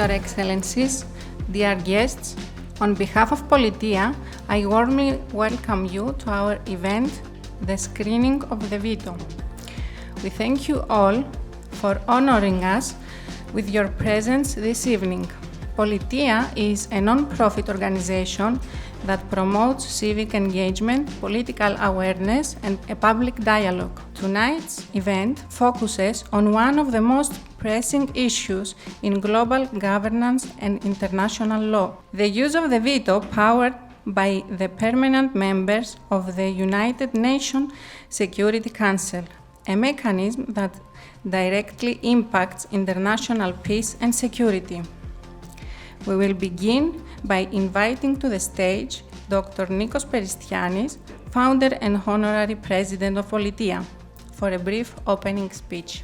Your Excellencies, dear guests, on behalf of Politeia, I warmly welcome you to our event, the screening of the Veto. We thank you all for honoring us with your presence this evening. Politeia is a non-profit organization that promotes civic engagement, political awareness, and a public dialogue. Tonight's event focuses on one of the most pressing issues in global governance and international law: the use of the veto powered by the permanent members of the United Nations Security Council, a mechanism that directly impacts international peace and security. We will begin by inviting to the stage Dr. Nicos Peristianis, founder and honorary president of Politeia, for a brief opening speech.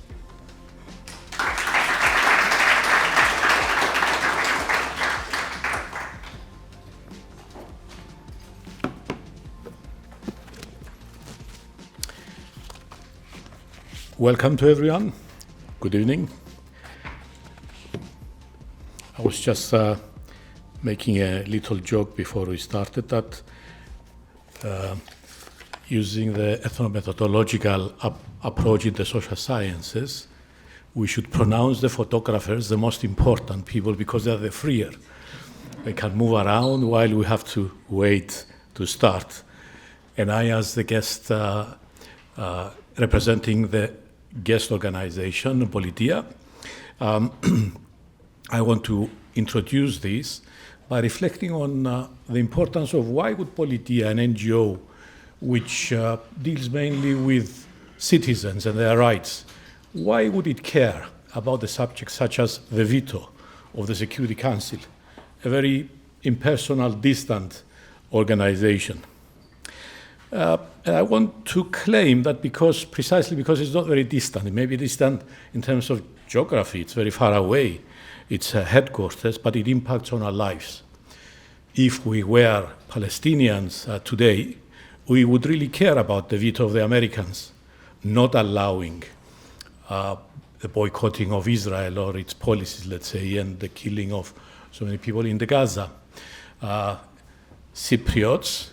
Welcome to everyone. Good evening. I was just making a little joke before we started that using the ethnomethodological approach in the social sciences, we should pronounce the photographers the most important people because they're the freer. They can move around while we have to wait to start. And I, as the guest representing the guest organization, Politeia, I want to introduce this by reflecting on the importance of why would Politeia, an NGO which deals mainly with citizens and their rights, why would it care about the subjects such as the veto of the Security Council, a very impersonal, distant organization? And I want to claim that precisely because it's not very distant, it may be distant in terms of geography, it's very far away, its headquarters, but it impacts on our lives. If we were Palestinians today, we would really care about the veto of the Americans, not allowing the boycotting of Israel or its policies, let's say, and the killing of so many people in the Gaza. Cypriots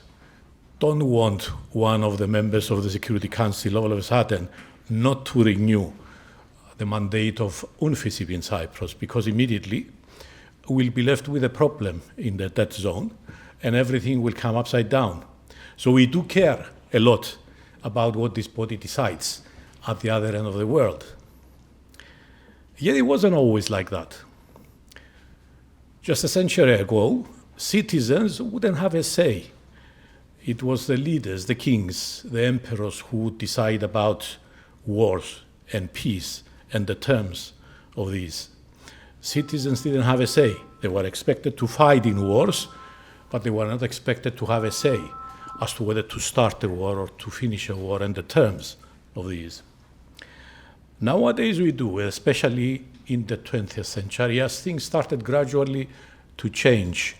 don't want one of the members of the Security Council all of a sudden not to renew the mandate of UNFICYP in Cyprus, because immediately we'll be left with a problem in the dead zone and everything will come upside down. So we do care a lot about what this body decides at the other end of the world. Yet it wasn't always like that. Just a century ago, citizens wouldn't have a say. It was the leaders, the kings, the emperors who would decide about wars and peace and the terms of these. Citizens didn't have a say. They were expected to fight in wars, but they were not expected to have a say as to whether to start a war or to finish a war and the terms of these. Nowadays we do, especially in the 20th century, as things started gradually to change.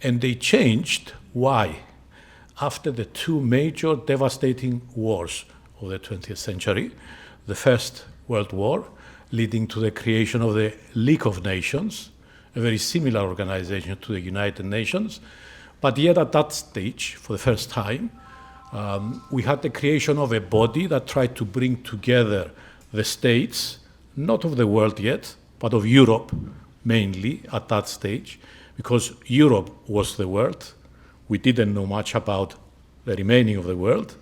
And they changed. Why? After the two major devastating wars of the 20th century, the First World War, leading to the creation of the League of Nations, a very similar organization to the United Nations, but yet at that stage, for the first time, we had the creation of a body that tried to bring together the states, not of the world yet, but of Europe mainly at that stage, because Europe was the world. We didn't know much about the remaining of the world,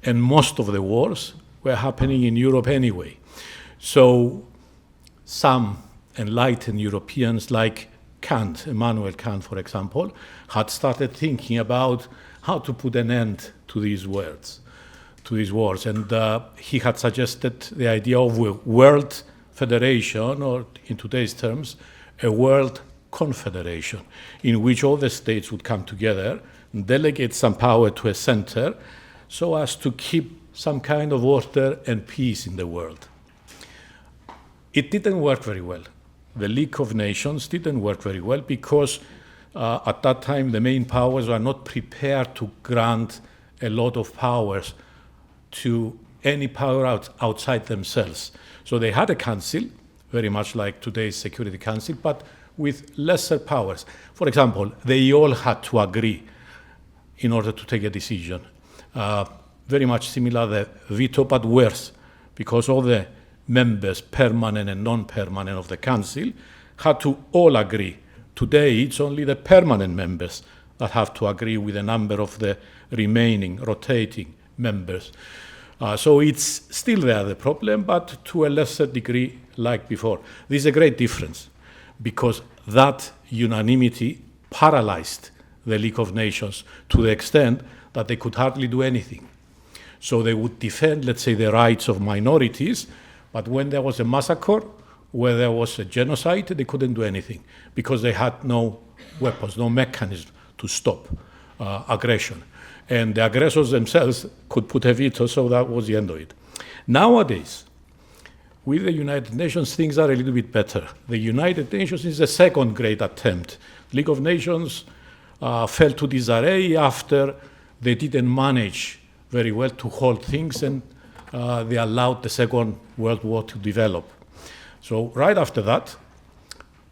and most of the wars were happening in Europe anyway. So some enlightened Europeans like Kant, Immanuel Kant, for example, had started thinking about how to put an end to these wars. And he had suggested the idea of a world federation, or in today's terms, a world confederation, in which all the states would come together and delegate some power to a center so as to keep some kind of order and peace in the world. It didn't work very well. The League of Nations didn't work very well because at that time the main powers were not prepared to grant a lot of powers to any power outside themselves. So they had a council, very much like today's Security Council, but with lesser powers. For example, they all had to agree in order to take a decision. Very much similar to the veto, but worse, because all the members, permanent and non-permanent of the council, had to all agree. Today, it's only the permanent members that have to agree with a number of the remaining rotating members. So it's still there, the problem, but to a lesser degree like before. This is a great difference, because that unanimity paralyzed the League of Nations to the extent that they could hardly do anything. So they would defend, let's say, the rights of minorities, but when there was a massacre, where there was a genocide, they couldn't do anything because they had no weapons, no mechanism to stop aggression. And the aggressors themselves could put a veto, so that was the end of it. Nowadays, with the United Nations, things are a little bit better. The United Nations is the second great attempt. League of Nations fell to disarray after they didn't manage very well to hold things, and they allowed the Second World War to develop. So right after that,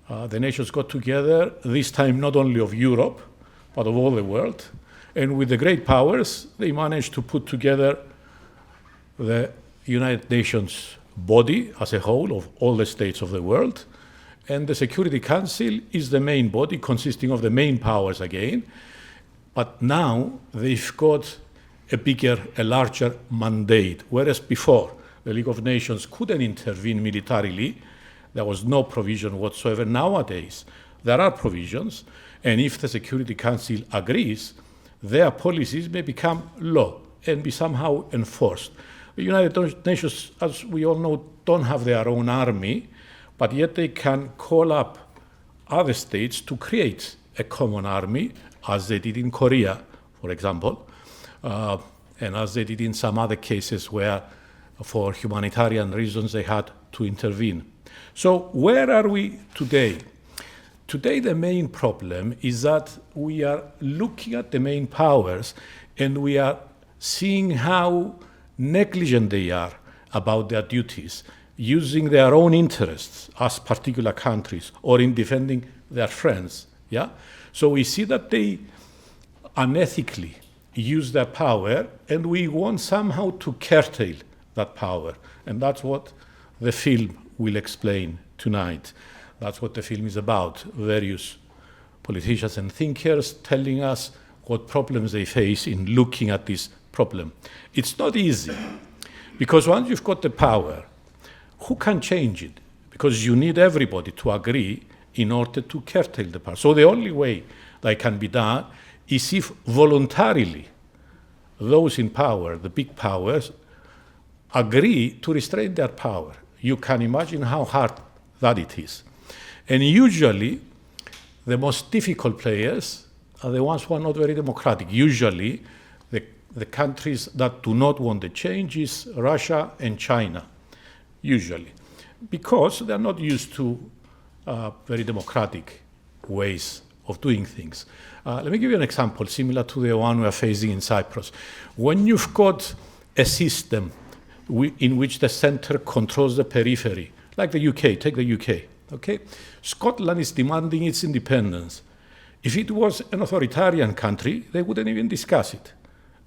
the nations got together, this time not only of Europe, but of all the world. And with the great powers, they managed to put together the United Nations body as a whole of all the states of the world. And the Security Council is the main body consisting of the main powers again. But now they've got a larger mandate, whereas before the League of Nations couldn't intervene militarily. There was no provision whatsoever. Nowadays, there are provisions, and if the Security Council agrees, their policies may become law and be somehow enforced. The United Nations, as we all know, don't have their own army, but yet they can call up other states to create a common army, as they did in Korea, for example, and as they did in some other cases where, for humanitarian reasons, they had to intervene. So where are we today? Today, the main problem is that we are looking at the main powers and we are seeing how negligent they are about their duties, using their own interests as particular countries or in defending their friends. Yeah? So we see that they unethically use their power, and we want somehow to curtail that power. And that's what the film will explain tonight. That's what the film is about, various politicians and thinkers telling us what problems they face in looking at this problem. It's not easy, because once you've got the power, who can change it? Because you need everybody to agree in order to curtail the power. So the only way that can be done is if voluntarily those in power, the big powers, agree to restrain their power. You can imagine how hard that it is. And usually, the most difficult players are the ones who are not very democratic. Usually, the countries that do not want the change is Russia and China, usually, because they're not used to very democratic ways of doing things. Let me give you an example similar to the one we are facing in Cyprus. When you've got a system in which the center controls the periphery, like the UK, take the UK, okay? Scotland is demanding its independence. If it was an authoritarian country, they wouldn't even discuss it.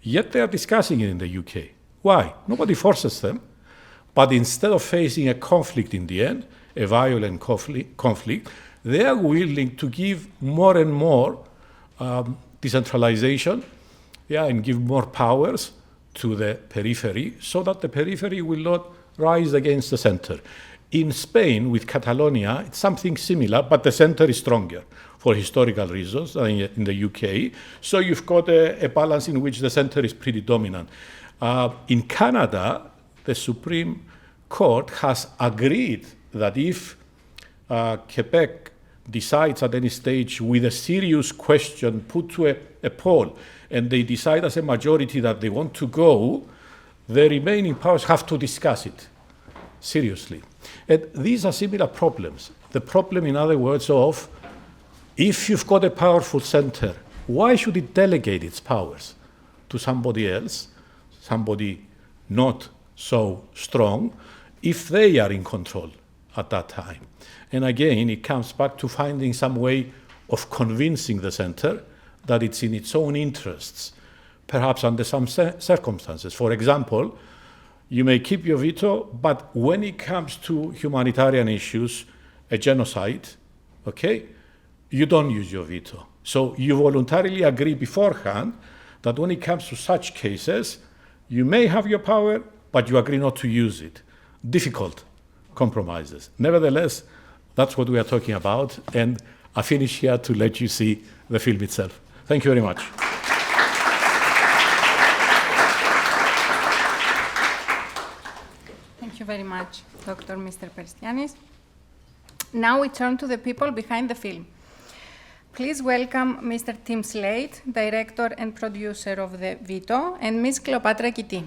Yet they are discussing it in the UK. Why? Nobody forces them. But instead of facing a conflict in the end, a violent conflict, they are willing to give more and more decentralization, and give more powers to the periphery so that the periphery will not rise against the center. In Spain, with Catalonia, it's something similar, but the center is stronger for historical reasons than in the UK. So you've got a balance in which the center is pretty dominant. In Canada, the Supreme Court has agreed that if Quebec decides at any stage with a serious question put to a poll, and they decide as a majority that they want to go, the remaining powers have to discuss it seriously. And these are similar problems. The problem, in other words, of if you've got a powerful center, why should it delegate its powers to somebody else, somebody not so strong, if they are in control at that time. And again, it comes back to finding some way of convincing the center that it's in its own interests, perhaps under some circumstances. For example, you may keep your veto, but when it comes to humanitarian issues, a genocide, okay, you don't use your veto. So you voluntarily agree beforehand that when it comes to such cases, you may have your power, but you agree not to use it. Difficult compromises. Nevertheless, that's what we are talking about, and I finish here to let you see the film itself. Thank you very much. Thank you very much, Dr. Mr. Peristianis. Now we turn to the people behind the film. Please welcome Mr. Tim Slade, director and producer of the Veto, and Ms. Cleopatra Kitti.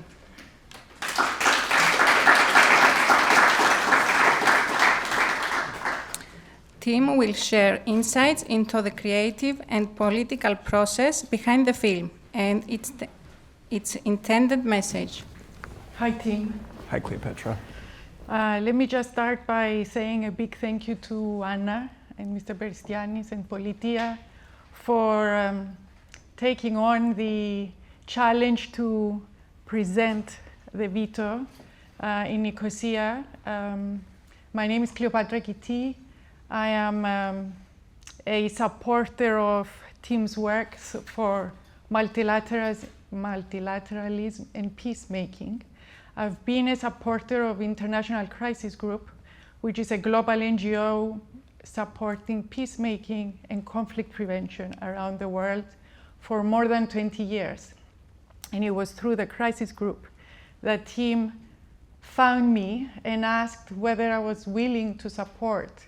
Tim will share insights into the creative and political process behind the film and its intended message. Hi, Tim. Hi, Cleopatra. Let me just start by saying a big thank you to Anna and Mr. Peristianis and Politeia for taking on the challenge to present the Veto in Nicosia. My name is Cleopatra Kitti. I am a supporter of Tim's work for multilateralism and peacemaking. I've been a supporter of International Crisis Group, which is a global NGO supporting peacemaking and conflict prevention around the world for more than 20 years. And it was through the Crisis Group that Tim found me and asked whether I was willing to support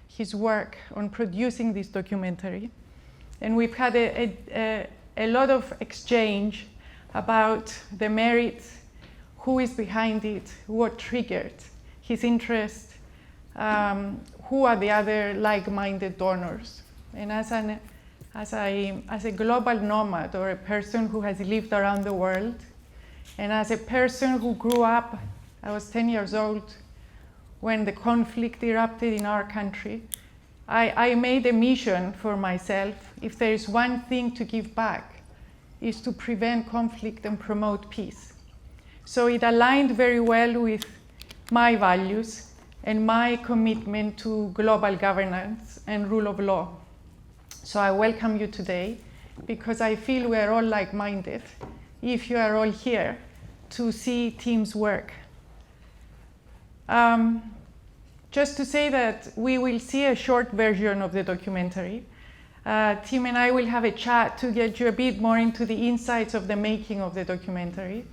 his work on producing this documentary. And we've had a lot of exchange about the merits, who is behind it, what triggered his interest, who are the other like-minded donors. And as a global nomad, or a person who has lived around the world, and as a person who grew up, I was 10 years old when the conflict erupted in our country, I made a mission for myself. If there is one thing to give back, is to prevent conflict and promote peace. So it aligned very well with my values and my commitment to global governance and rule of law. So I welcome you today because I feel we are all like-minded, if you are all here to see Tim's work. Just to say that we will see a short version of the documentary. Tim and I will have a chat to get you a bit more into the insights of the making of the documentary.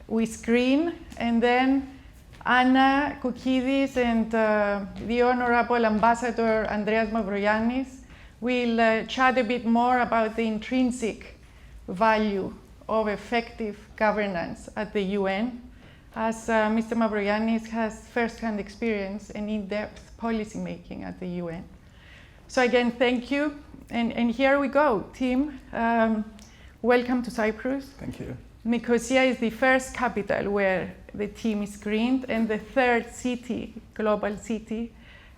We screen, and then Anna Koukkides and the Honorable Ambassador Andreas Mavroyiannis will chat a bit more about the intrinsic value of effective governance at the UN, as Mr. Mavroyiannis has first-hand experience and in-depth policy making at the UN. So again, thank you, and here we go. Tim, welcome to Cyprus. Thank you. Nicosia is the first capital where the team is screened, and the third city, global city,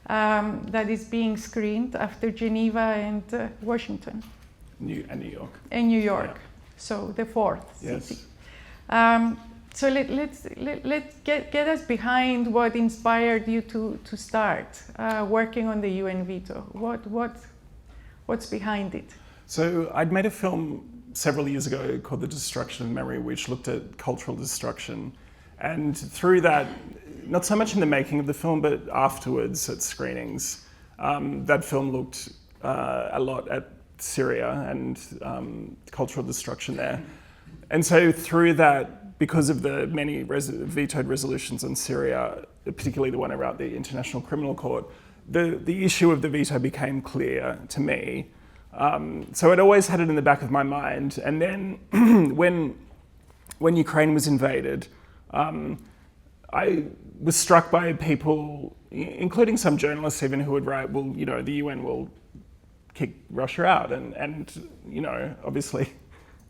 that is being screened after Geneva and Washington. New York. And New York, yeah. So the fourth city. So let's get us behind what inspired you to start working on the UN Veto. What's behind it? So I'd made a film several years ago called The Destruction of Memory, which looked at cultural destruction. And through that, not so much in the making of the film, but afterwards at screenings, that film looked a lot at Syria and cultural destruction there. And so through that, because of the many vetoed resolutions on Syria, particularly the one around the International Criminal Court, the issue of the veto became clear to me. So I'd always had it in the back of my mind. And then when Ukraine was invaded, I was struck by people, including some journalists even, who would write, well, you know, the UN will kick Russia out. And you know, obviously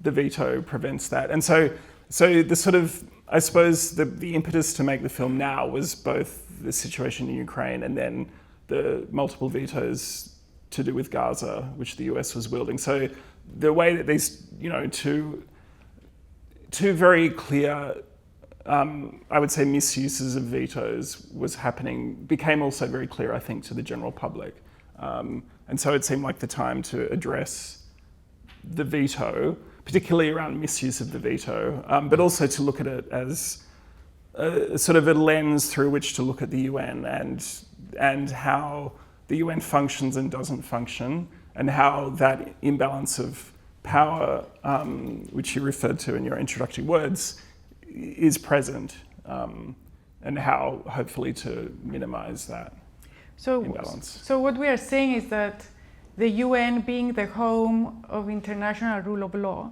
the veto prevents that. And so the sort of, I suppose the impetus to make the film now was both the situation in Ukraine, and then the multiple vetoes to do with Gaza, which the US was wielding. So the way that these, two very clear, I would say, misuses of vetoes was happening, became also very clear, I think, to the general public. And so it seemed like the time to address the veto, particularly around misuse of the veto, but also to look at it as a sort of a lens through which to look at the UN and how the UN functions and doesn't function, and how that imbalance of power, which you referred to in your introductory words, is present, and how hopefully to minimize that imbalance. So what we are saying is that the UN, being the home of international rule of law,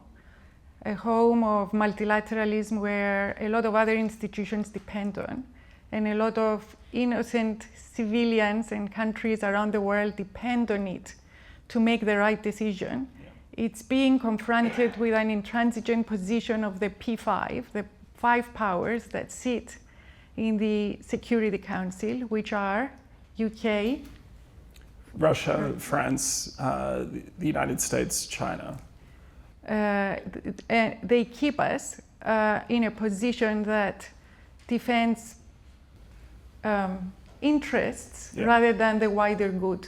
a home of multilateralism where a lot of other institutions depend on, and a lot of innocent civilians and countries around the world depend on it to make the right decision. Yeah. It's being confronted with an intransigent position of the P5, the 5 powers that sit in the Security Council, which are UK, Russia, France, the United States, China. They keep us in a position that defends interests rather than the wider good.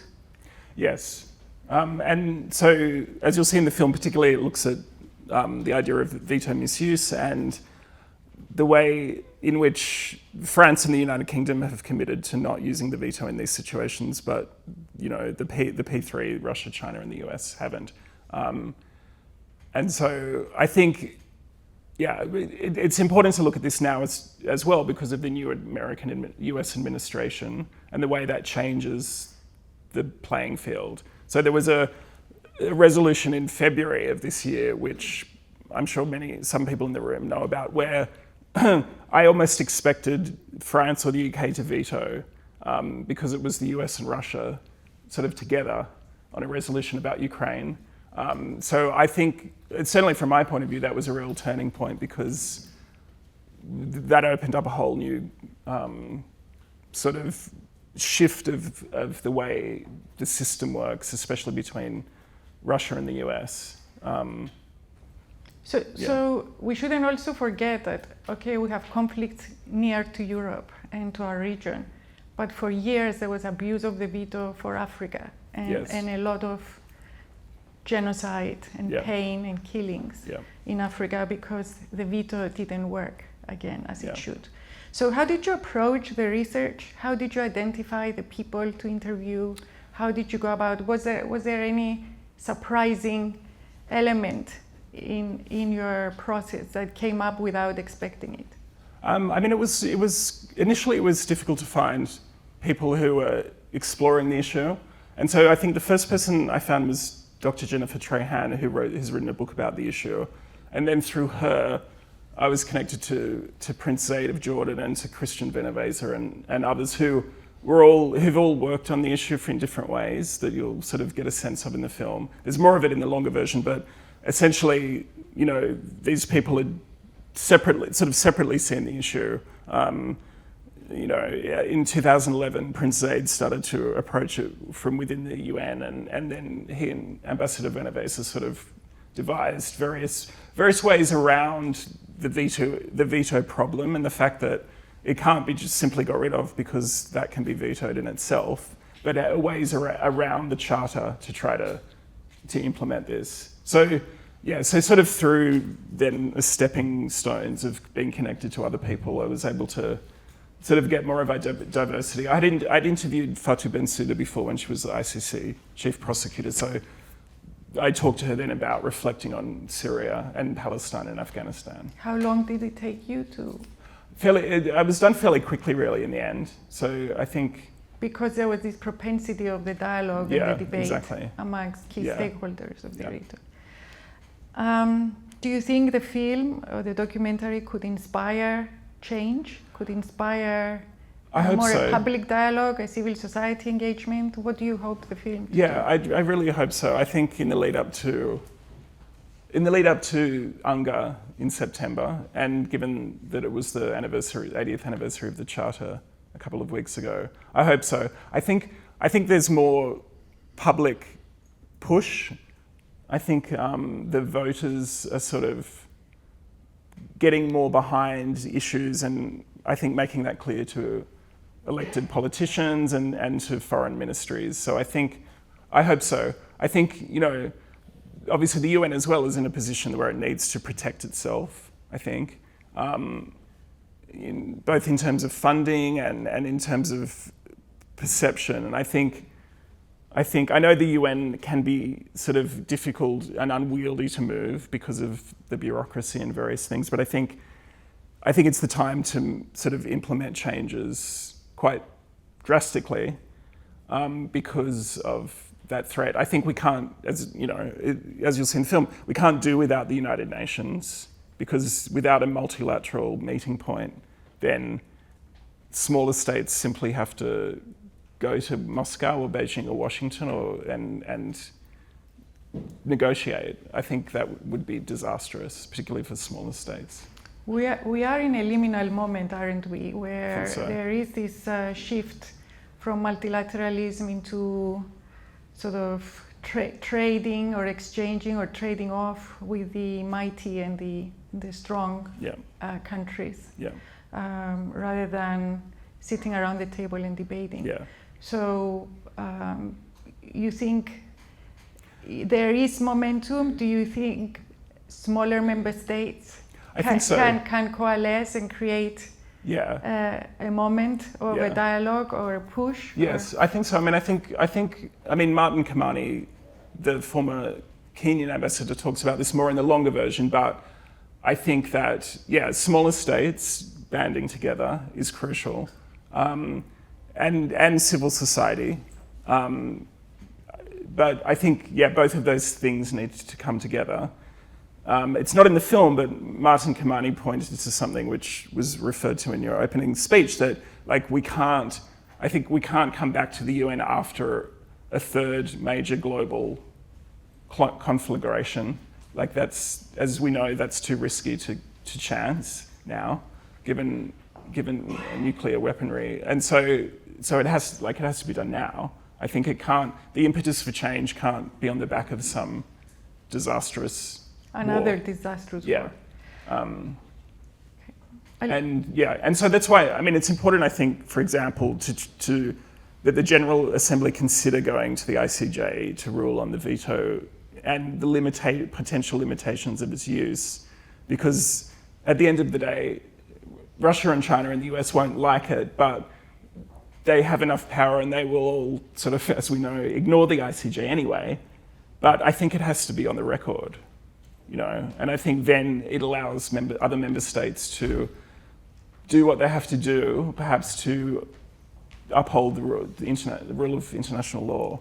Yes. And so, as you'll see in the film, particularly, it looks at the idea of veto misuse and the way in which France and the United Kingdom have committed to not using the veto in these situations, but the P3, Russia, China, and the US haven't. And so I think, it's important to look at this now as well because of the new US administration and the way that changes the playing field. So there was a resolution in February of this year, which I'm sure some people in the room know about, where I almost expected France or the UK to veto because it was the US and Russia sort of together on a resolution about Ukraine. So I think, certainly from my point of view, that was a real turning point because that opened up a whole new sort of shift of the way the system works, especially between Russia and the US. So we shouldn't also forget that, we have conflicts near to Europe and to our region, but for years there was abuse of the veto for Africa and a lot of genocide and pain and killings in Africa because the veto didn't work again as it should. So how did you approach the research? How did you identify the people to interview? How did you go about? Was there any surprising element in your process that came up without expecting it? I mean, it was initially it was difficult to find people who were exploring the issue, and so I think the first person I found was Dr. Jennifer Trahan, who has written a book about the issue, and then through her, I was connected to Prince Zayed of Jordan and to Christian Venevaza and others who've all worked on the issue in different ways that you'll sort of get a sense of in the film. There's more of it in the longer version, but essentially, these people had separately seen the issue. In 2011, Prince Zayed started to approach it from within the UN, and then he and Ambassador Andreas sort of devised various ways around the veto problem and the fact that it can't be just simply got rid of because that can be vetoed in itself, but ways around the charter to try to implement this. So sort of through then the stepping stones of being connected to other people, I was able to sort of get more of a diversity. I'd interviewed Fatou Bensouda before when she was the ICC chief prosecutor, so I talked to her then about reflecting on Syria and Palestine and Afghanistan. How long did it take you to? I was done fairly quickly, really, in the end. So I think because there was this propensity of the dialogue and the debate amongst key stakeholders of the veto. Do you think the film or the documentary could inspire change? Could inspire a public dialogue, a civil society engagement? What do you hope the film to do? I really hope so. I think in the lead up to UNGA in September, and given that it was the 80th anniversary of the Charter a couple of weeks ago. I hope so. I think there's more public push. I think the voters are sort of getting more behind issues, and I think making that clear to elected politicians and to foreign ministries. So I hope so. I think, obviously the UN as well is in a position where it needs to protect itself, I think, both in terms of funding and in terms of perception. And I know the UN can be sort of difficult and unwieldy to move because of the bureaucracy and various things, but I think it's the time to sort of implement changes quite drastically because of that threat. I think we can't, as you'll see in the film, we can't do without the United Nations, because without a multilateral meeting point, then smaller states simply have to go to Moscow or Beijing or Washington and negotiate. I think that would be disastrous, particularly for smaller states. We are in a liminal moment, aren't we, where there is this shift from multilateralism into sort of trading or exchanging or trading off with the mighty and the strong countries, rather than sitting around the table and debating. Yeah. So you think there is momentum? Do you think smaller member states can coalesce and create a moment of a dialogue or a push? Yes, I think so. I mean, Martin Kamani, the former Kenyan ambassador, talks about this more in the longer version, but I think that, smaller states banding together is crucial, and civil society. But I think, both of those things need to come together. It's not in the film, but Martin Kamani pointed to something which was referred to in your opening speech, that we can't come back to the UN after a third major global conflagration. That's, as we know, that's too risky to chance now, given nuclear weaponry. And so it has to be done now. I think the impetus for change can't be on the back of some disastrous war. Disastrous war. And so that's why, it's important, I think, for example, that the General Assembly consider going to the ICJ to rule on the veto and the potential limitations of its use, because at the end of the day, Russia and China and the US won't like it, but they have enough power and they will all sort of, as we know, ignore the ICJ anyway. But I think it has to be on the record, and I think then it allows other member states to do what they have to do, perhaps to uphold the rule of international law.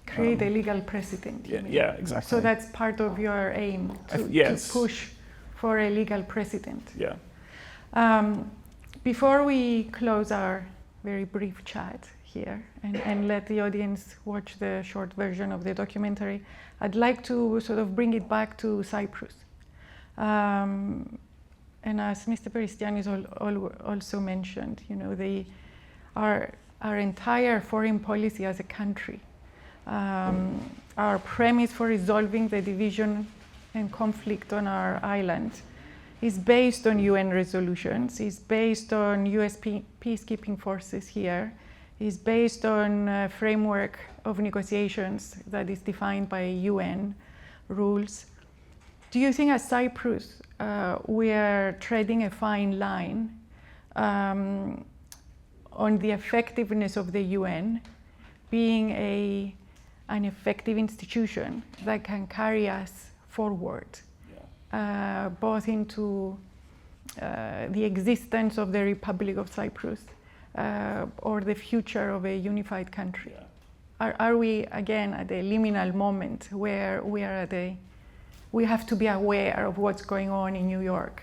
Create a legal precedent. Yeah, exactly. So that's part of your aim, to push for a legal precedent. Yeah. Before we close our very brief chat here and let the audience watch the short version of the documentary, I'd like to sort of bring it back to Cyprus. And as Mr. Peristianis also mentioned, our entire foreign policy as a country, our premise for resolving the division and conflict on our island is based on UN resolutions, is based on US peacekeeping forces here, is based on a framework of negotiations that is defined by UN rules. Do you think as Cyprus we are treading a fine line on the effectiveness of the UN being an effective institution that can carry us forward, both into the existence of the Republic of Cyprus or the future of a unified country? Are we again at a liminal moment where we have to be aware of what's going on in New York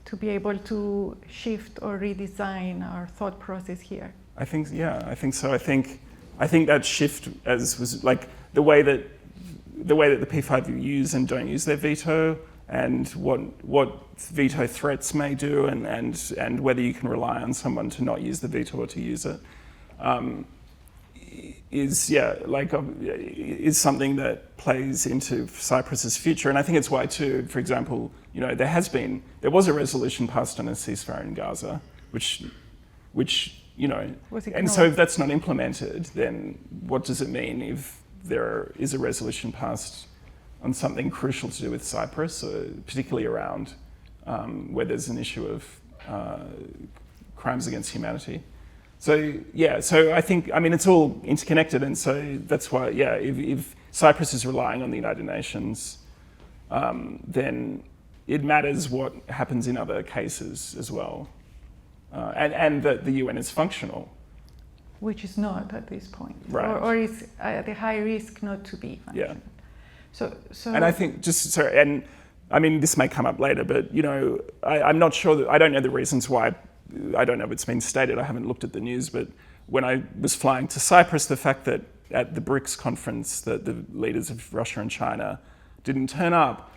to be able to shift or redesign our thought process here? I think so. I think that shift, as was the way that the P5 use and don't use their veto, and what veto threats may do, and whether you can rely on someone to not use the veto or to use it, is something that plays into Cyprus's future. And I think it's why too, for example, there was a resolution passed on a ceasefire in Gaza, which and so if that's not implemented, then what does it mean if there is a resolution passed on something crucial to do with Cyprus, particularly around where there's an issue of crimes against humanity? So I think, it's all interconnected, and so that's why, if Cyprus is relying on the United Nations, then it matters what happens in other cases as well, and that the UN is functional. Which is not at this point, right. or is at a high risk not to be functional. Yeah. So. And I think this may come up later, but I'm not sure I don't know the reasons why. I don't know if it's been stated. I haven't looked at the news, but when I was flying to Cyprus, the fact that at the BRICS conference that the leaders of Russia and China didn't turn up,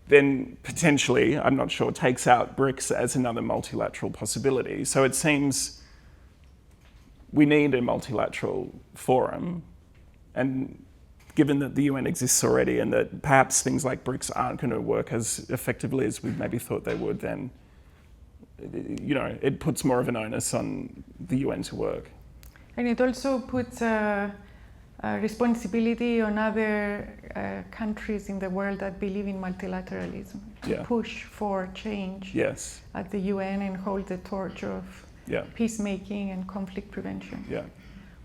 then potentially, I'm not sure, takes out BRICS as another multilateral possibility. So it seems we need a multilateral forum, and given that the UN exists already and that perhaps things like BRICS aren't going to work as effectively as we maybe thought they would, then it puts more of an onus on the UN to work. And it also puts a responsibility on other countries in the world that believe in multilateralism to push for change at the UN and hold the torch of peacemaking and conflict prevention. Yeah.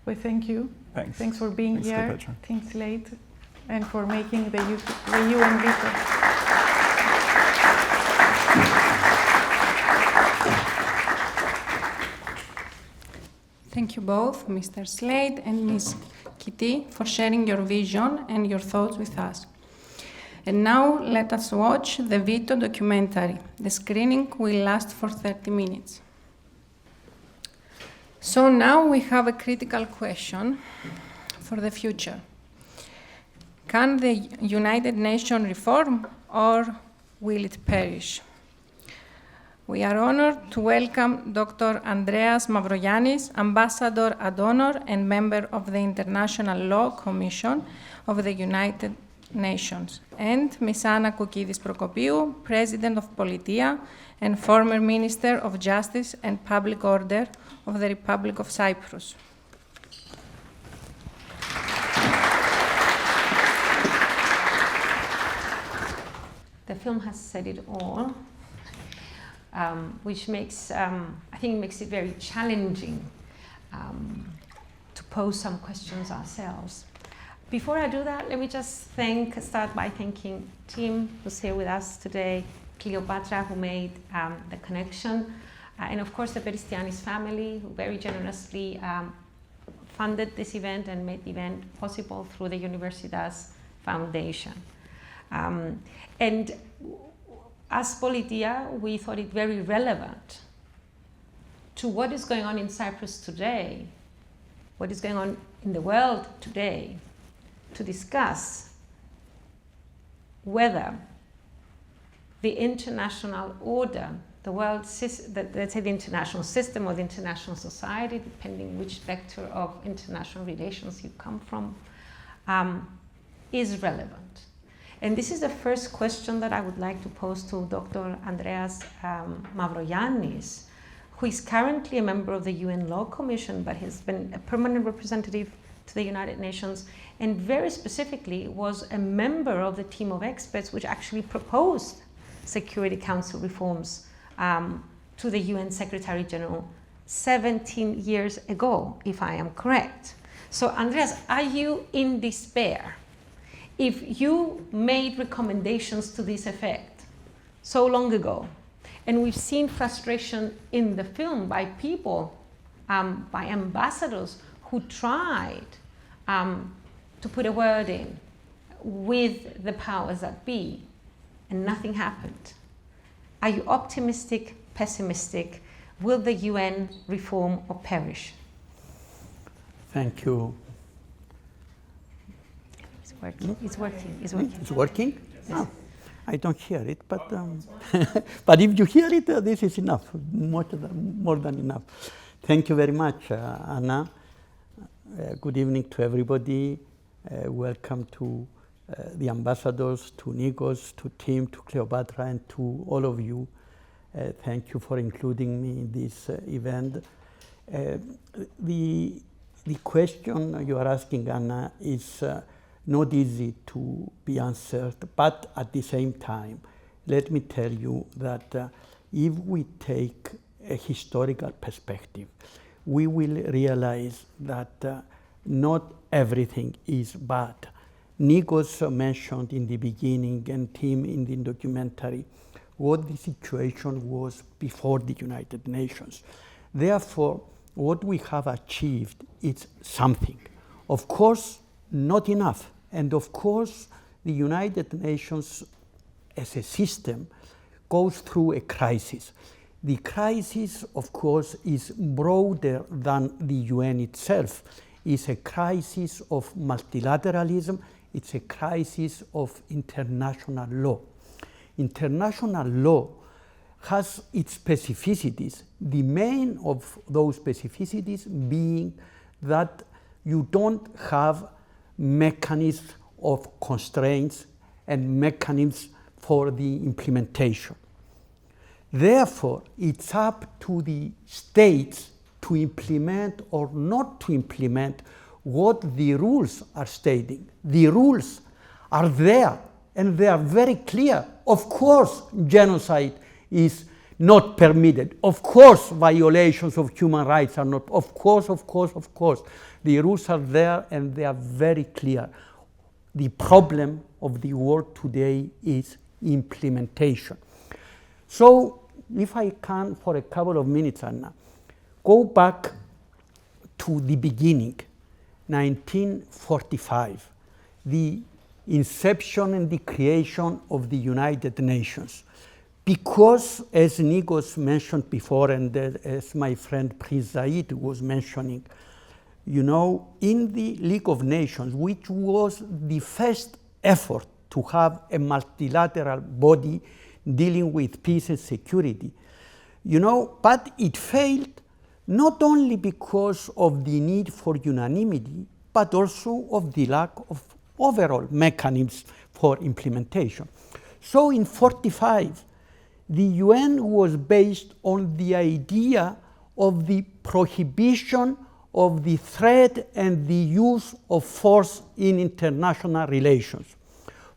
Well, thank you. Thanks. Thanks for being here, Cleopatra. Tim Slade, and for making the UN veto. Thank you both, Mr. Slade and Ms. Kitti, for sharing your vision and your thoughts with us. And now let us watch the Veto documentary. The screening will last for 30 minutes. So now we have a critical question for the future. Can the United Nations reform, or will it perish? We are honored to welcome Dr. Andreas Mavroyiannis, Ambassador ad honor and member of the International Law Commission of the United Nations, and Ms. Anna Koukkides-Procopiou, President of Politeia and former Minister of Justice and Public Order of the Republic of Cyprus. The film has said it all. Which makes, I think makes it very challenging to pose some questions ourselves. Before I do that, let me just start by thanking Tim, who's here with us today, Cleopatra, who made the connection, and of course the Peristianis family, who very generously funded this event and made the event possible through the Universitas Foundation. And as Politeia, we thought it very relevant to what is going on in Cyprus today, what is going on in the world today, to discuss whether the international order, the world system, let's say the international system or the international society, depending which vector of international relations you come from, is relevant. And this is the first question that I would like to pose to Dr. Andreas Mavroyiannis, who is currently a member of the UN Law Commission, but has been a permanent representative to the United Nations, and very specifically was a member of the team of experts which actually proposed Security Council reforms to the UN Secretary General 17 years ago, if I am correct. So Andreas, are you in despair? If you made recommendations to this effect so long ago, and we've seen frustration in the film by people, by ambassadors who tried to put a word in with the powers that be, and nothing happened. Are you optimistic, pessimistic? Will the UN reform or perish? Thank you. It's working. It's working. It's working. It's working? Yes. Oh. I don't hear it, but but if you hear it, this is enough, more than enough. Thank you very much, Anna. Good evening to everybody. Welcome to the ambassadors, to Nicos, to Tim, to Cleopatra, and to all of you. Thank you for including me in this event. The question you are asking, Anna, is not easy to be answered, but at the same time, let me tell you that if we take a historical perspective, we will realize that not everything is bad. Nicos mentioned in the beginning, and Tim in the documentary, what the situation was before the United Nations. Therefore, what we have achieved is something. Of course, not enough. And of course, the United Nations as a system goes through a crisis. The crisis, of course, is broader than the UN itself. It's a crisis of multilateralism. It's a crisis of international law. International law has its specificities, the main of those specificities being that you don't have mechanisms of constraints and mechanisms for the implementation. Therefore, it's up to the states to implement or not to implement what the rules are stating. The rules are there and they are very clear. Of course, genocide is not permitted. Of course, violations of human rights are not. Of course. The rules are there and they are very clear. The problem of the world today is implementation. So, if I can, for a couple of minutes, Anna, go back to the beginning, 1945, the inception and the creation of the United Nations. Because, as Nicos mentioned before, and as my friend Prince Zaid was mentioning, you know, in the League of Nations, which was the first effort to have a multilateral body dealing with peace and security, you know, but it failed not only because of the need for unanimity, but also of the lack of overall mechanisms for implementation. So in 1945, the UN was based on the idea of the prohibition of the threat and the use of force in international relations.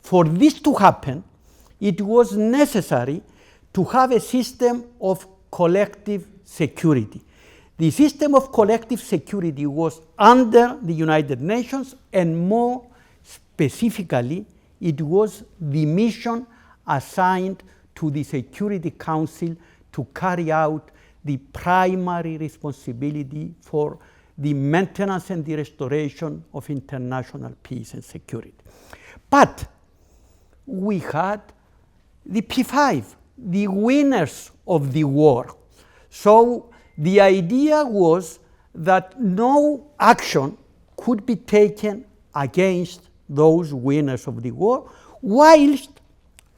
For this to happen, it was necessary to have a system of collective security. The system of collective security was under the United Nations, and more specifically, it was the mission assigned to the Security Council to carry out the primary responsibility for the maintenance and the restoration of international peace and security. But we had the P5, the winners of the war. So the idea was that no action could be taken against those winners of the war, whilst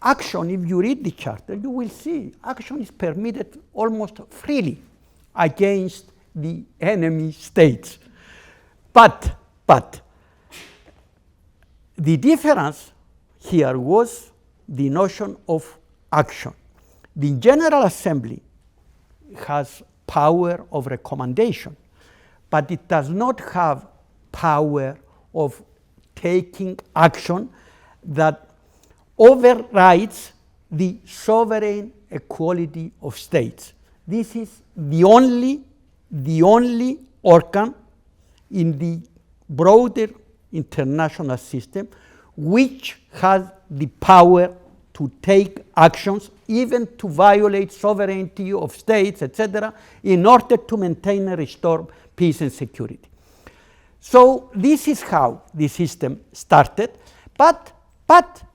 action, if you read the charter, you will see action is permitted almost freely against the enemy states. But the difference here was the notion of action. The General Assembly has power of recommendation, but it does not have power of taking action that overrides the sovereign equality of states. This is the only organ in the broader international system which has the power to take actions, even to violate sovereignty of states, etc., in order to maintain and restore peace and security. So this is how the system started, but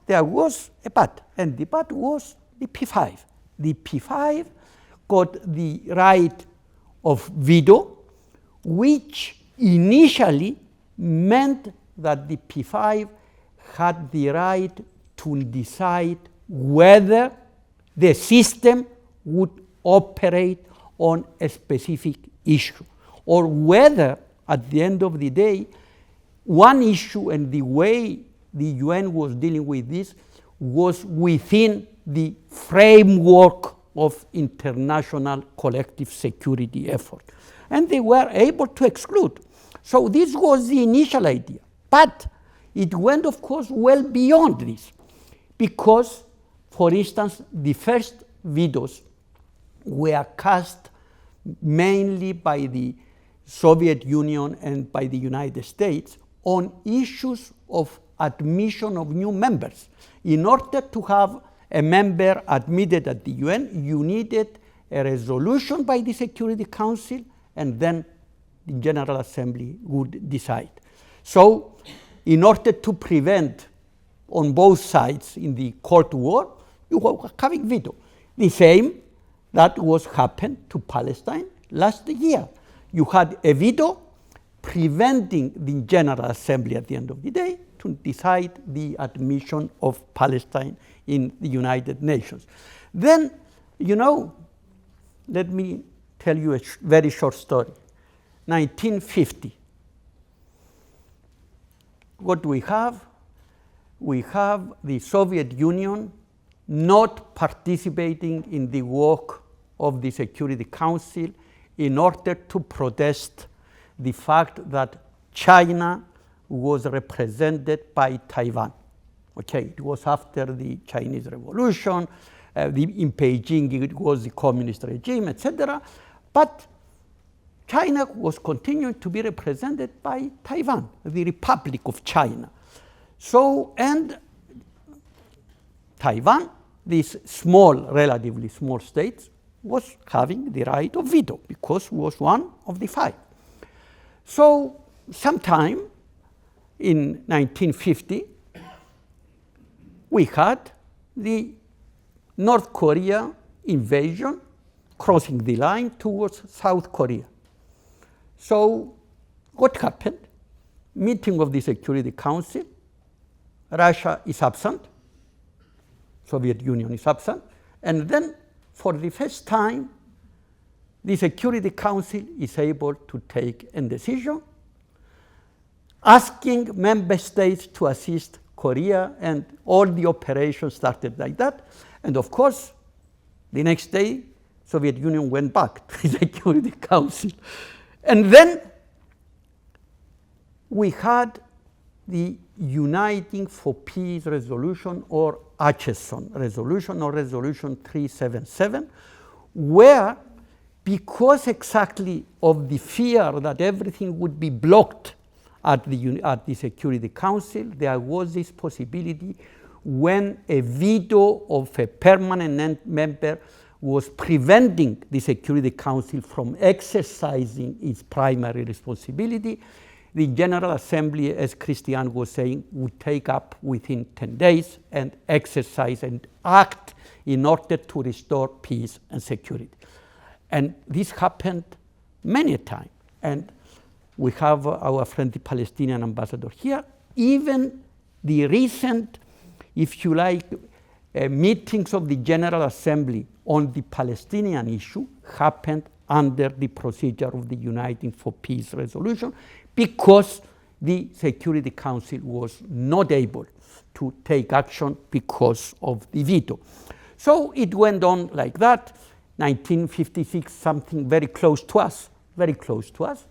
there was a but, and the but was the P5. The P5 got the right of veto, which initially meant that the P5 had the right to decide whether the system would operate on a specific issue, or whether, at the end of the day, one issue and the way the UN was dealing with this was within the framework of international collective security effort. And they were able to exclude. So this was the initial idea. But it went, of course, well beyond this, because, for instance, the first vetoes were cast mainly by the Soviet Union and by the United States on issues of admission of new members. In order to have a member admitted at the UN, you needed a resolution by the Security Council, and then the General Assembly would decide. So, in order to prevent on both sides in the Cold War, you were having veto. The same that was happened to Palestine last year. You had a veto preventing the General Assembly at the end of the day to decide the admission of Palestine in the United Nations. Then, let me tell you a very short story. 1950. What do we have? We have the Soviet Union not participating in the work of the Security Council in order to protest the fact that China was represented by Taiwan. Okay, it was after the Chinese Revolution, in Beijing it was the communist regime, etc. But China was continuing to be represented by Taiwan, the Republic of China. So, and Taiwan, this small, relatively small state, was having the right of veto because it was one of the five. So, sometime in 1950, we had the North Korea invasion crossing the line towards South Korea. So, what happened? Meeting of the Security Council, Russia is absent, Soviet Union is absent, and then for the first time, the Security Council is able to take a decision asking member states to assist Korea, and all the operations started like that. And of course, the next day, Soviet Union went back to the Security Council. And then we had the Uniting for Peace resolution, or Acheson resolution, or resolution 377, where, because exactly of the fear that everything would be blocked at the Security Council, there was this possibility when a veto of a permanent member was preventing the Security Council from exercising its primary responsibility, the General Assembly, as Christian was saying, would take up within 10 days and exercise and act in order to restore peace and security. And this happened many times. And we have our friend, the Palestinian ambassador here. Even the recent, if you like, meetings of the General Assembly on the Palestinian issue happened under the procedure of the Uniting for Peace resolution, because the Security Council was not able to take action because of the veto. So it went on like that. 1956, something very close to us, very close to us.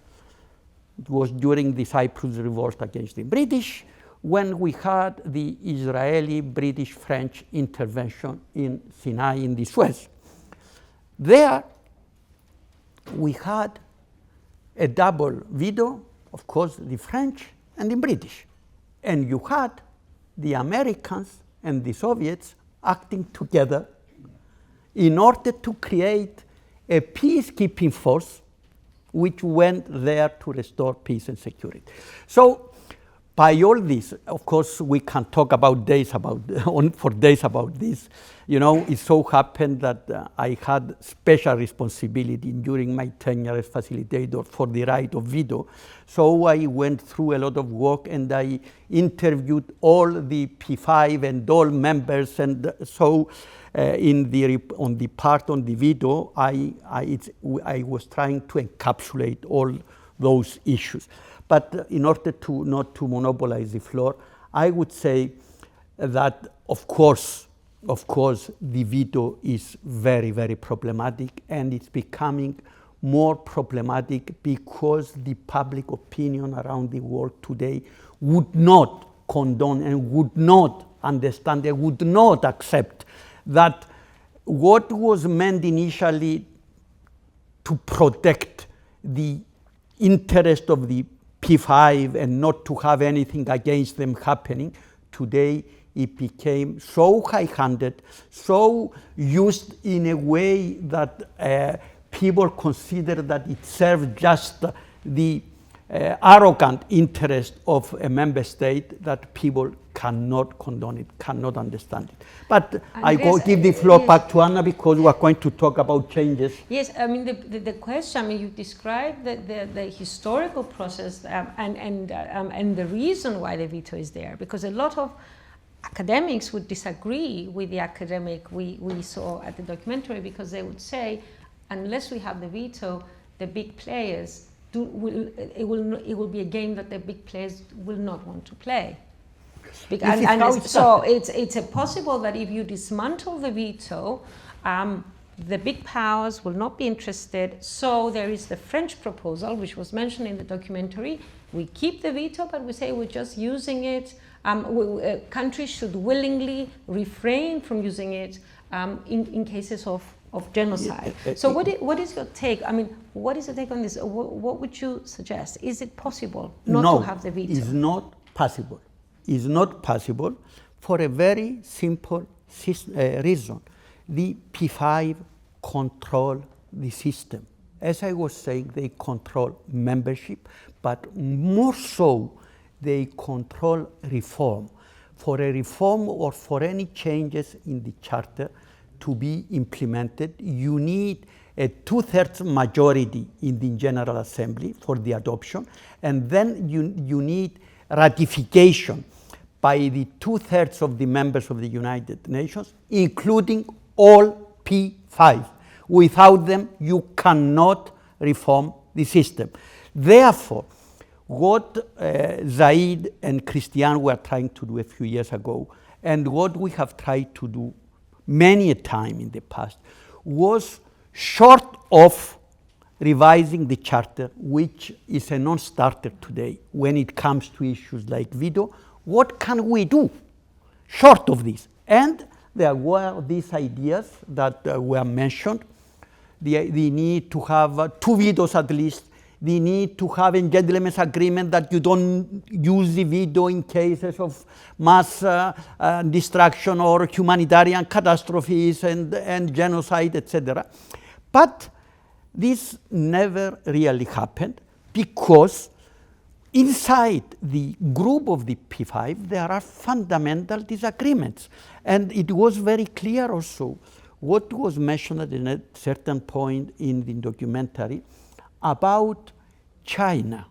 It was during the Cyprus revolt against the British, when we had the Israeli, British, French intervention in Sinai in the Suez. There, we had a double veto, of course, the French and the British. And you had the Americans and the Soviets acting together in order to create a peacekeeping force which went there to restore peace and security. So by all this, of course, we can talk about for days about this. You know, it so happened that I had special responsibility during my tenure as facilitator for the right of veto. So I went through a lot of work and I interviewed all the P5 and all members, and so on the part on the veto, I was trying to encapsulate all those issues. But in order to not to monopolize the floor, I would say that of course the veto is very, very problematic, and it's becoming more problematic because the public opinion around the world today would not condone and would not understand and would not accept that what was meant initially to protect the interest of the P5 and not to have anything against them happening, today it became so high-handed, so used in a way that people consider that it serves just the arrogant interest of a member state, that people cannot condone it, cannot understand it. But Andreas, give the floor back to Anna, because we are going to talk about changes. Yes, I mean the question. I mean, you described the historical process and the reason why the veto is there, because a lot of academics would disagree with the academic we saw at the documentary, because they would say, unless we have the veto, the big players it will be a game that the big players will not want to play. So it's possible that if you dismantle the veto, the big powers will not be interested. So there is the French proposal, which was mentioned in the documentary. We keep the veto, but we say we're just using it. Countries should willingly refrain from using it in cases of genocide. So what is your take? I mean, what is your take on this? What would you suggest? Is it possible not to have the veto? It's not possible. It's not possible for a very simple reason. The P5 control the system. As I was saying, they control membership, but more so, they control reform. For a reform or for any changes in the charter to be implemented, you need a 2/3 majority in the General Assembly for the adoption, and then you need ratification by the 2/3 of the members of the United Nations, including all P5. Without them, you cannot reform the system. Therefore, what Zaid and Christian were trying to do a few years ago, and what we have tried to do many a time in the past, was short of revising the charter, which is a non-starter today when it comes to issues like veto. What can we do short of this? And there were these ideas that were mentioned. The need to have 2 vetoes at least, the need to have a gentleman's agreement that you don't use the veto in cases of mass destruction or humanitarian catastrophes and genocide, etc. But this never really happened, because inside the group of the P5 there are fundamental disagreements. And it was very clear also what was mentioned at a certain point in the documentary about China.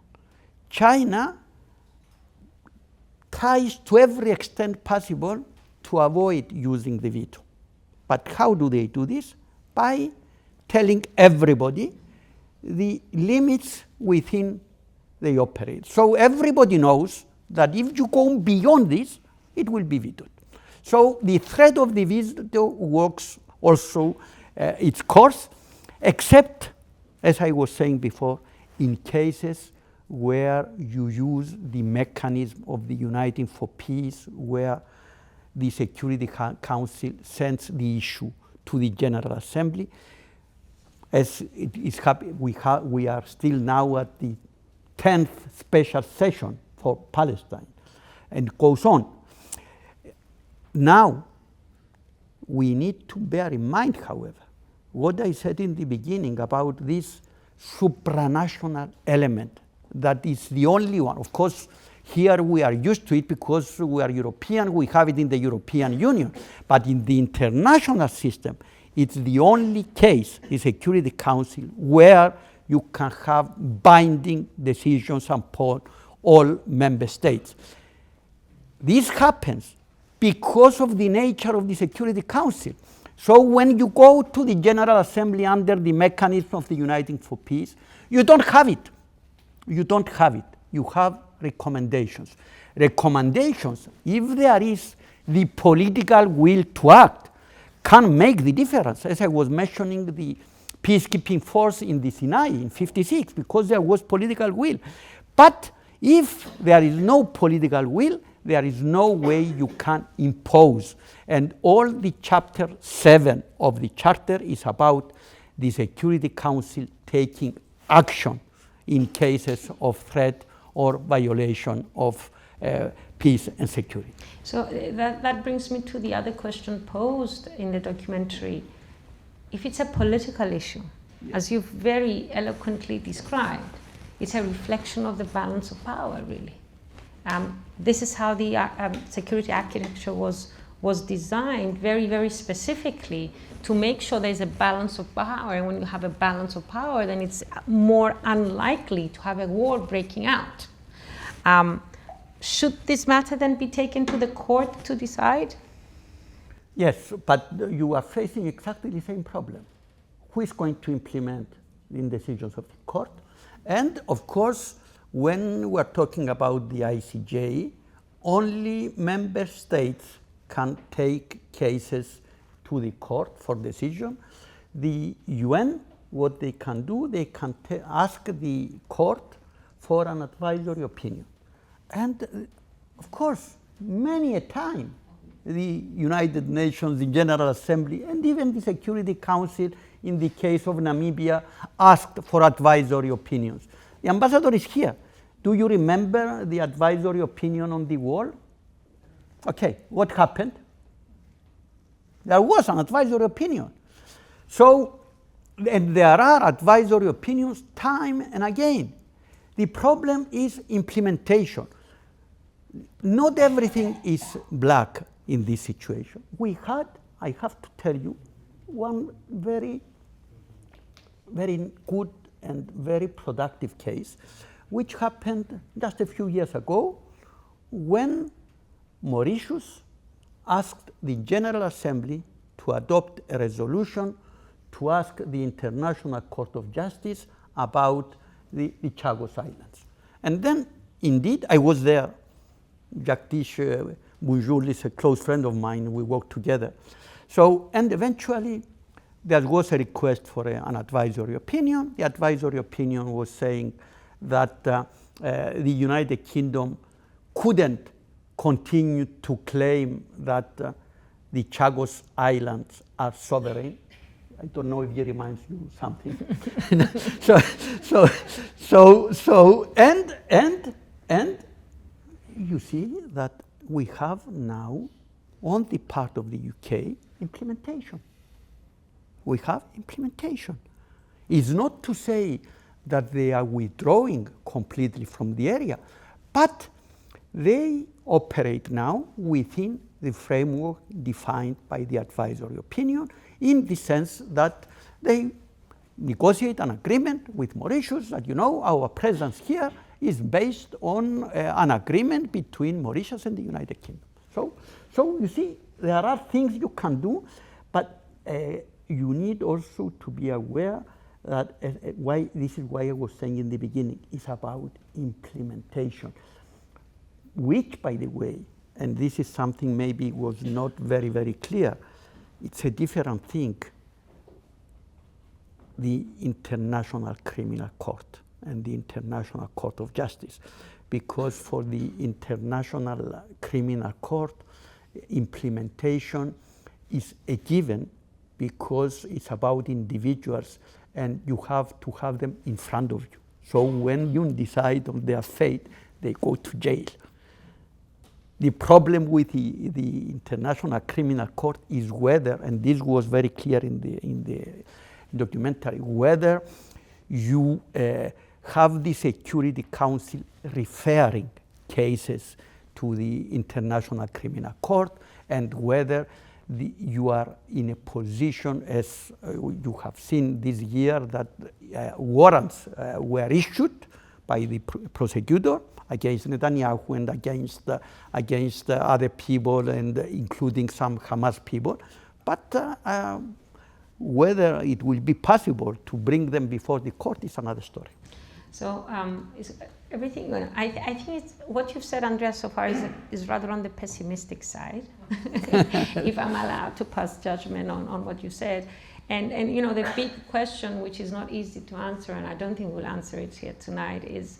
China tries to every extent possible to avoid using the veto. But how do they do this? By telling everybody the limits within they operate. So everybody knows that if you go beyond this, it will be vetoed. So the threat of the veto works also its course, except, as I was saying before, in cases where you use the mechanism of the Uniting for Peace, where the Security Council sends the issue to the General Assembly. As it is we are still now at the 10th special session for Palestine, and it goes on. Now, we need to bear in mind, however, what I said in the beginning about this supranational element that is the only one. Of course, Here we are used to it because we are European, we have it in the European Union. But in the international system, it's the only case, the Security Council, where you can have binding decisions upon all member states. This happens because of the nature of the Security Council. So when you go to the General Assembly under the mechanism of the Uniting for Peace, you don't have it. You don't have it. You have recommendations. Recommendations, if there is the political will to act, can make the difference. As I was mentioning, the peacekeeping force in the Sinai in '56, because there was political will. But if there is no political will, there is no way you can impose. And all the chapter 7 of the charter is about the Security Council taking action in cases of threat or violation of peace and security. So that brings me to the other question posed in the documentary. If it's a political issue, as you've very eloquently described, it's a reflection of the balance of power, really. This is how the security architecture was designed very, very specifically to make sure there's a balance of power. And when you have a balance of power, then it's more unlikely to have a war breaking out. Should this matter then be taken to the court to decide? Yes, but you are facing exactly the same problem. Who is going to implement the decisions of the court? And of course, when we're talking about the ICJ, only member states can take cases to the court for decision. The UN, what they can do, they can ask the court for an advisory opinion. And of course, many a time, the United Nations, the General Assembly, and even the Security Council, in the case of Namibia, asked for advisory opinions. The ambassador is here. Do you remember the advisory opinion on the wall? Okay, what happened? There was an advisory opinion. So, and there are advisory opinions time and again. The problem is implementation. Not everything is black in this situation. We had, I have to tell you, one very, very good and very productive case, which happened just a few years ago when Mauritius asked the General Assembly to adopt a resolution to ask the International Court of Justice about the Chagos Islands. And then, indeed, I was there. Jagdish Bujul is a close friend of mine. We worked together. So, and eventually, there was a request for an advisory opinion. The advisory opinion was saying that the United Kingdom couldn't continue to claim that the Chagos Islands are sovereign. I don't know if it reminds you something. And you see that we have now, on the part of the UK, implementation. We have implementation. It's not to say that they are withdrawing completely from the area, but they operate now within the framework defined by the advisory opinion, in the sense that they negotiate an agreement with Mauritius that, you know, our presence here is based on an agreement between Mauritius and the United Kingdom. So you see, there are things you can do, but you need also to be aware that this is why I was saying in the beginning, it's about implementation, which, by the way, and this is something maybe was not very, very clear, it's a different thing, the International Criminal Court and the International Court of Justice, because for the International Criminal Court, implementation is a given because it's about individuals and you have to have them in front of you. So when you decide on their fate, they go to jail. The problem with the International Criminal Court is whether, and this was very clear in the documentary, whether you have the Security Council referring cases to the International Criminal Court, and whether you are in a position, as you have seen this year, that warrants were issued by the prosecutor against Netanyahu and against other people, and including some Hamas people. But whether it will be possible to bring them before the court is another story. So is everything going? I think what you've said, Andreas, so far is rather on the pessimistic side, if I'm allowed to pass judgment on what you said. And the big question, which is not easy to answer, and I don't think we'll answer it here tonight, is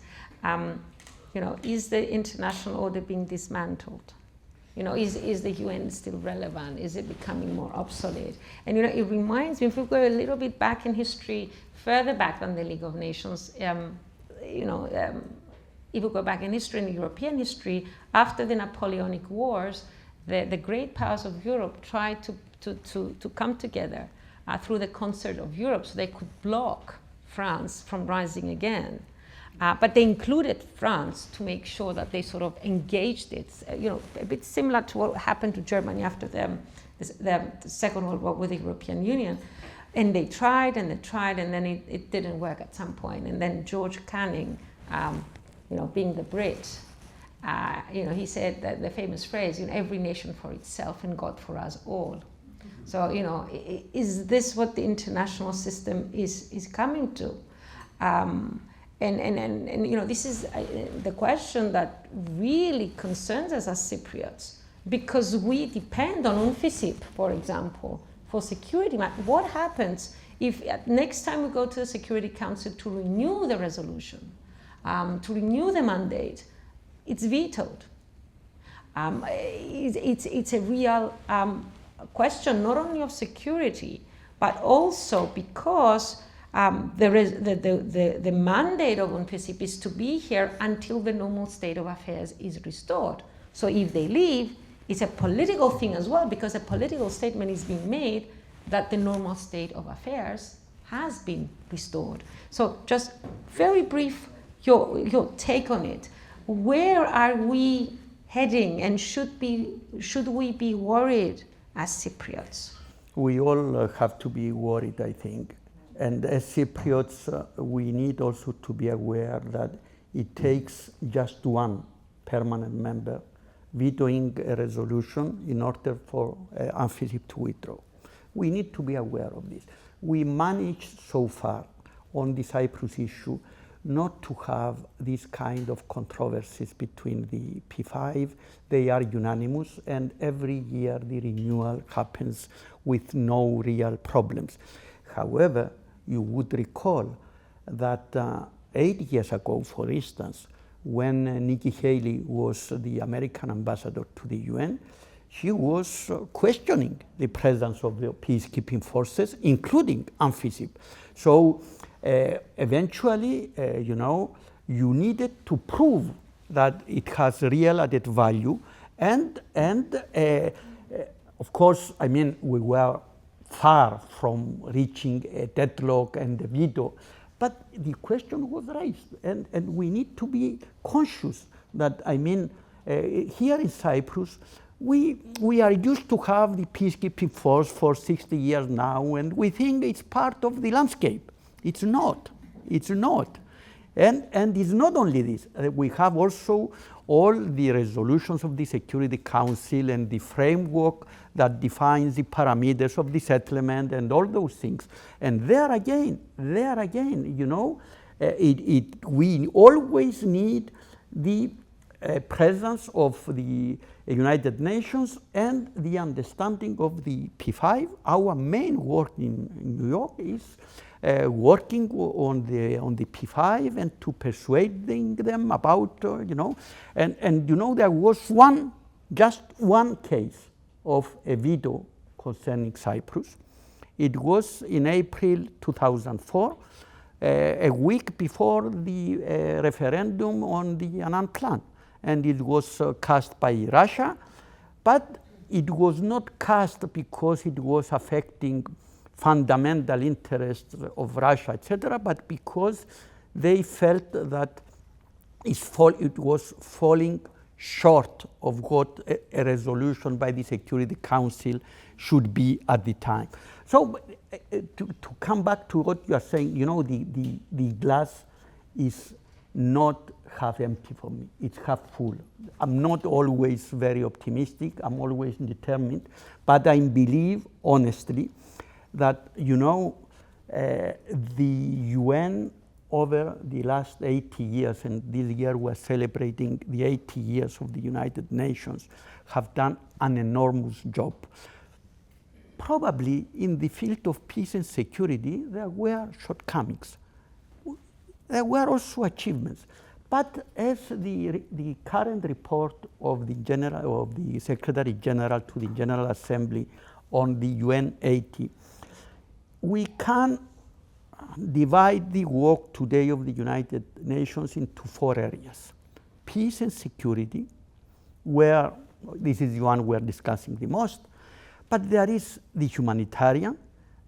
is the international order being dismantled? Is the UN still relevant? Is it becoming more obsolete? And it reminds me, if we go a little bit back in history, further back than the League of Nations, if we go back in history, in European history, after the Napoleonic Wars, the great powers of Europe tried to come together through the concert of Europe so they could block France from rising again. But they included France to make sure that they sort of engaged it, a bit similar to what happened to Germany after the Second World War with the European Union. And they tried, and then it didn't work at some point. And then George Canning, being the Brit, he said that the famous phrase, every nation for itself and God for us all. So, is this what the international system is coming to? And this is the question that really concerns us as Cypriots, because we depend on UNFICYP, for example, for security. What happens if next time we go to the Security Council to renew the resolution, to renew the mandate, it's vetoed? It's a real question, not only of security, but also because the mandate of UNFICYP is to be here until the normal state of affairs is restored. So if they leave, it's a political thing as well, because a political statement is being made that the normal state of affairs has been restored. So just very brief, your take on it. Where are we heading, and should we be worried as Cypriots? We all have to be worried, I think. And as Cypriots, we need also to be aware that it takes just one permanent member vetoing a resolution in order for UNFICYP to withdraw. We need to be aware of this. We managed so far on the Cyprus issue not to have these kind of controversies between the P5. They are unanimous, and every year the renewal happens with no real problems. However, you would recall that 8 years ago, for instance, when Nikki Haley was the American ambassador to the UN, she was questioning the presence of the peacekeeping forces, including UNFICYP. So eventually, you needed to prove that it has real added value, and of course, we were far from reaching a deadlock and a veto, but the question was raised, and we need to be conscious that, here in Cyprus, we are used to have the peacekeeping force for 60 years now, and we think it's part of the landscape. It's not. And it's not only this. We have also all the resolutions of the Security Council and the framework that defines the parameters of the settlement and all those things. And there again, we always need the presence of the United Nations and the understanding of the P5. Our main work in New York is working on the P5 and to persuading them about, there was just one case of a veto concerning Cyprus. It was in April 2004, a week before the referendum on the Annan Plan. And it was cast by Russia, but it was not cast because it was affecting fundamental interests of Russia, etc., but because they felt that it was falling short of what a resolution by the Security Council should be at the time. So to come back to what you are saying, the glass is not half empty for me, it's half full. I'm not always very optimistic, I'm always determined, but I believe honestly that, the UN over the last 80 years, and this year we're celebrating the 80 years of the United Nations, have done an enormous job. Probably in the field of peace and security, there were shortcomings. There were also achievements. But as the current report of the Secretary General to the General Assembly on the UN 80, we can divide the work today of the United Nations into 4 areas. Peace and security, where this is the one we're discussing the most, but there is the humanitarian,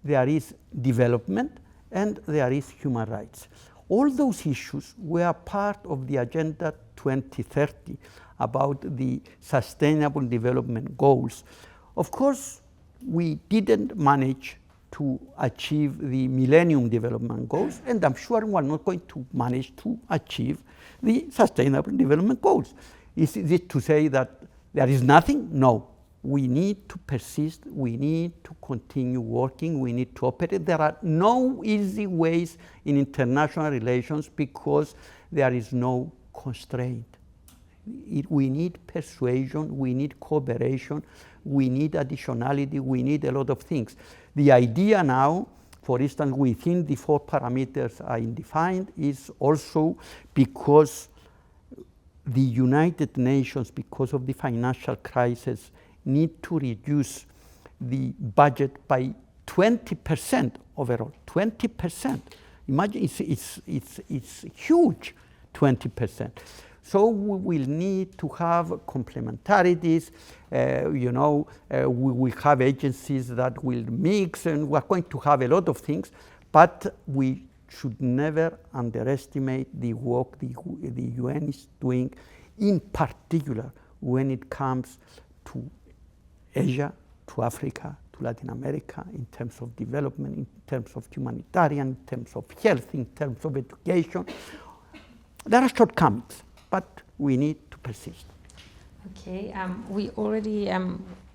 there is development, and there is human rights. All those issues were part of the Agenda 2030 about the Sustainable Development Goals. Of course, we didn't manage to achieve the Millennium Development Goals, and I'm sure we're not going to manage to achieve the Sustainable Development Goals. Is it to say that there is nothing? No. We need to persist, we need to continue working, we need to operate. There are no easy ways in international relations because there is no constraint. We need persuasion, we need cooperation, we need additionality, we need a lot of things. The idea now, for instance, within the 4 parameters I defined, is also because the United Nations, because of the financial crisis, need to reduce the budget by 20% overall. 20%. Imagine it's huge, 20%. So we will need to have complementarities. We will have agencies that will mix, and we're going to have a lot of things. But we should never underestimate the work the UN is doing, in particular when it comes to Asia, to Africa, to Latin America, in terms of development, in terms of humanitarian, in terms of health, in terms of education. There are shortcomings, but we need to persist. Okay, we already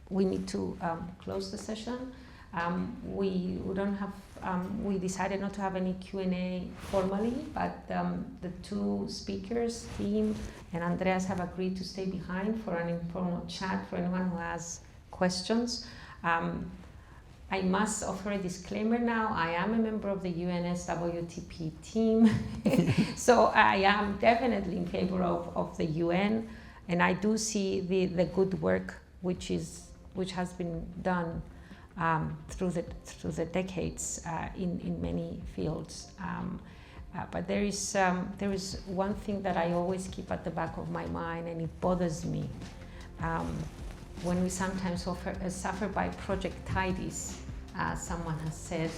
we need to close the session. We don't have. We decided not to have any Q&A formally, but the 2 speakers, Tim and Andreas, have agreed to stay behind for an informal chat for anyone who has questions. I must offer a disclaimer now. I am a member of the UNSWTP team, so I am definitely in favor of the UN, and I do see the good work which has been done through the decades in many fields. But there is one thing that I always keep at the back of my mind, and it bothers me. When we sometimes suffer by projectitis, as someone has said,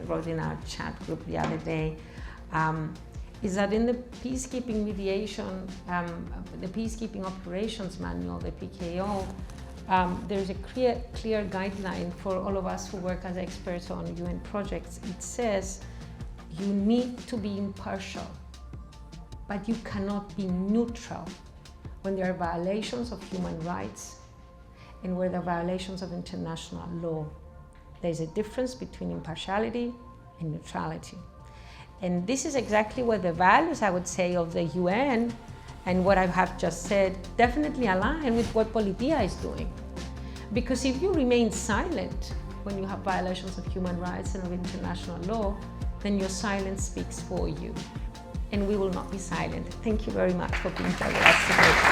wrote in our chat group the other day, is that in the peacekeeping mediation, the peacekeeping operations manual, the PKO, there's a clear guideline for all of us who work as experts on UN projects. It says you need to be impartial, but you cannot be neutral when there are violations of human rights and where there are violations of international law. There's a difference between impartiality and neutrality. And this is exactly where the values, I would say, of the UN and what I have just said definitely align with what Politeia is doing. Because if you remain silent when you have violations of human rights and of international law, then your silence speaks for you. And we will not be silent. Thank you very much for being here with us today.